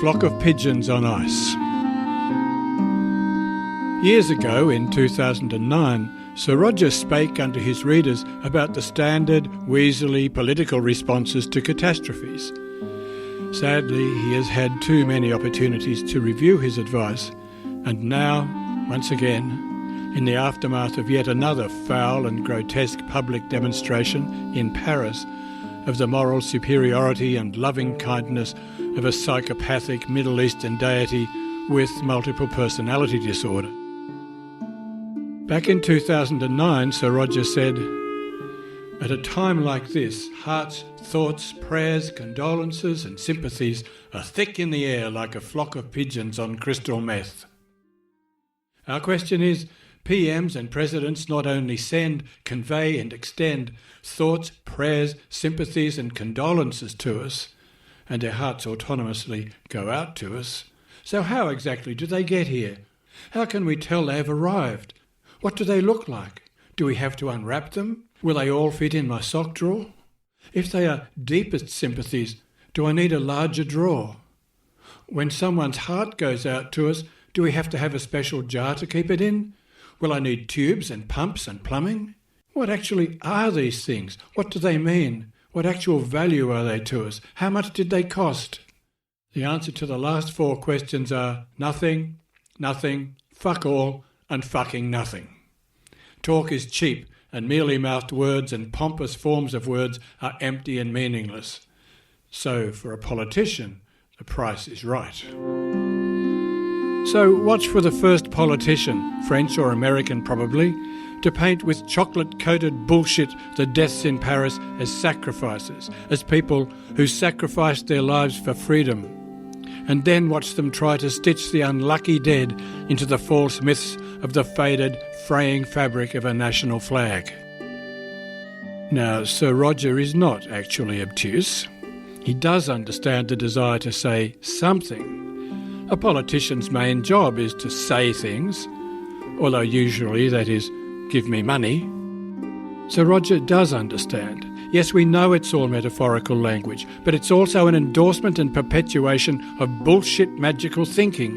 flock of pigeons on ice. Years ago, in 2009, Sir Roger spake unto his readers about the standard, weaselly political responses to catastrophes. Sadly, he has had too many opportunities to review his advice, and now, once again, in the aftermath of yet another foul and grotesque public demonstration in Paris of the moral superiority and loving kindness of a psychopathic Middle Eastern deity with multiple personality disorder. Back in 2009, Sir Roger said, "At a time like this, hearts, thoughts, prayers, condolences and sympathies are thick in the air like a flock of pigeons on crystal meth." Our question is, PMs and presidents not only send, convey and extend thoughts, prayers, sympathies and condolences to us, and their hearts autonomously go out to us, so how exactly do they get here? How can we tell they have arrived? What do they look like? Do we have to unwrap them? Will they all fit in my sock drawer? If they are deepest sympathies, do I need a larger drawer? When someone's heart goes out to us, do we have to have a special jar to keep it in? Will I need tubes and pumps and plumbing? What actually are these things? What do they mean? What actual value are they to us? How much did they cost? The answer to the last four questions are nothing, nothing, fuck all, and fucking nothing. Talk is cheap, and mealy-mouthed words and pompous forms of words are empty and meaningless. So, for a politician, the price is right. So watch for the first politician, French or American probably, to paint with chocolate-coated bullshit the deaths in Paris as sacrifices, as people who sacrificed their lives for freedom, and then watch them try to stitch the unlucky dead into the false myths of the faded, fraying fabric of a national flag. Now, Sir Roger is not actually obtuse. He does understand the desire to say something. A politician's main job is to say things, although usually that is, give me money. Sir Roger does understand. Yes, we know it's all metaphorical language, but it's also an endorsement and perpetuation of bullshit magical thinking.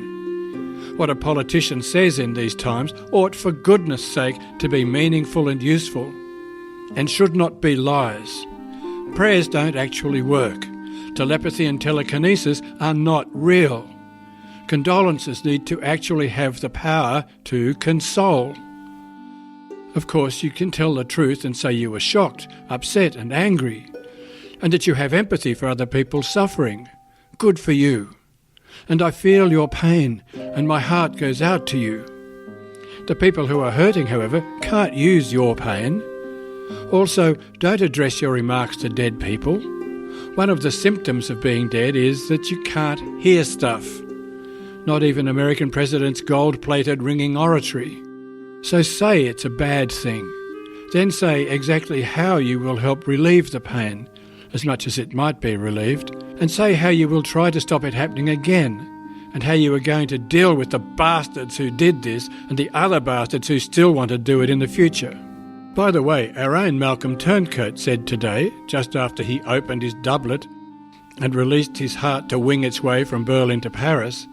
What a politician says in these times ought, for goodness sake, to be meaningful and useful, and should not be lies. Prayers don't actually work. Telepathy and telekinesis are not real. Condolences need to actually have the power to console. Of course, you can tell the truth and say you were shocked, upset and angry, and that you have empathy for other people's suffering. Good for you. And I feel your pain, and my heart goes out to you. The people who are hurting, however, can't use your pain. Also, don't address your remarks to dead people. One of the symptoms of being dead is that you can't hear stuff. Not even American presidents' gold-plated ringing oratory. So say it's a bad thing. Then say exactly how you will help relieve the pain, as much as it might be relieved, and say how you will try to stop it happening again, and how you are going to deal with the bastards who did this and the other bastards who still want to do it in the future. By the way, our own Malcolm Turncoat said today, just after he opened his doublet and released his heart to wing its way from Berlin to Paris,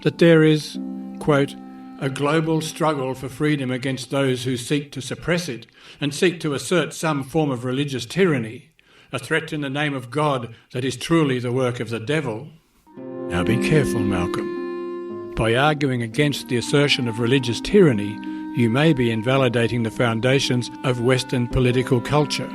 that there is, quote, a global struggle for freedom against those who seek to suppress it and seek to assert some form of religious tyranny, a threat in the name of God that is truly the work of the devil. Now be careful, Malcolm. By arguing against the assertion of religious tyranny, you may be invalidating the foundations of Western political culture.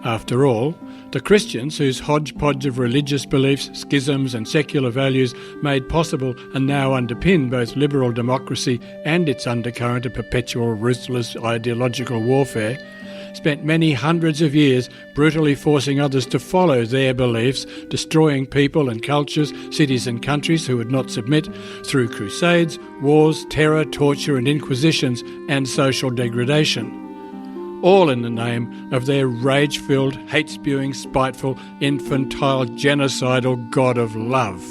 After all, the Christians whose hodgepodge of religious beliefs, schisms and secular values made possible and now underpin both liberal democracy and its undercurrent of perpetual ruthless ideological warfare, spent many hundreds of years brutally forcing others to follow their beliefs, destroying people and cultures, cities and countries who would not submit through crusades, wars, terror, torture and inquisitions and social degradation. All in the name of their rage-filled, hate-spewing, spiteful, infantile, genocidal God of love.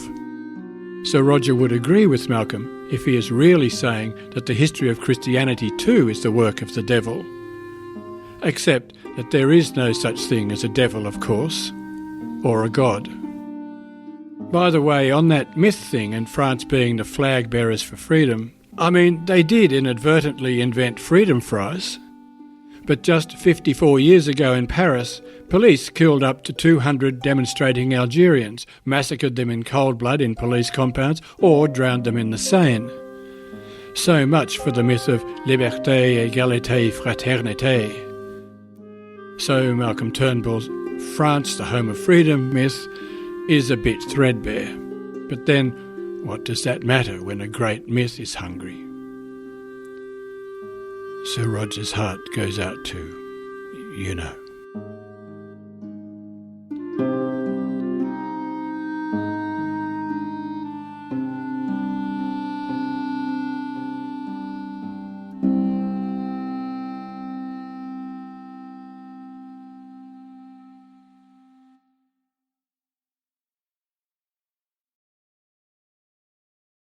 Sir Roger would agree with Malcolm if he is really saying that the history of Christianity too is the work of the devil. Except that there is no such thing as a devil, of course, or a God. By the way, on that myth thing and France being the flag bearers for freedom, I mean, they did inadvertently invent freedom fries. But just 54 years ago in Paris, police killed up to 200 demonstrating Algerians, massacred them in cold blood in police compounds, or drowned them in the Seine. So much for the myth of liberté, égalité, fraternité. So Malcolm Turnbull's France, the home of freedom myth is a bit threadbare. But then, what does that matter when a great myth is hungry? Sir Roger's heart goes out to, you know.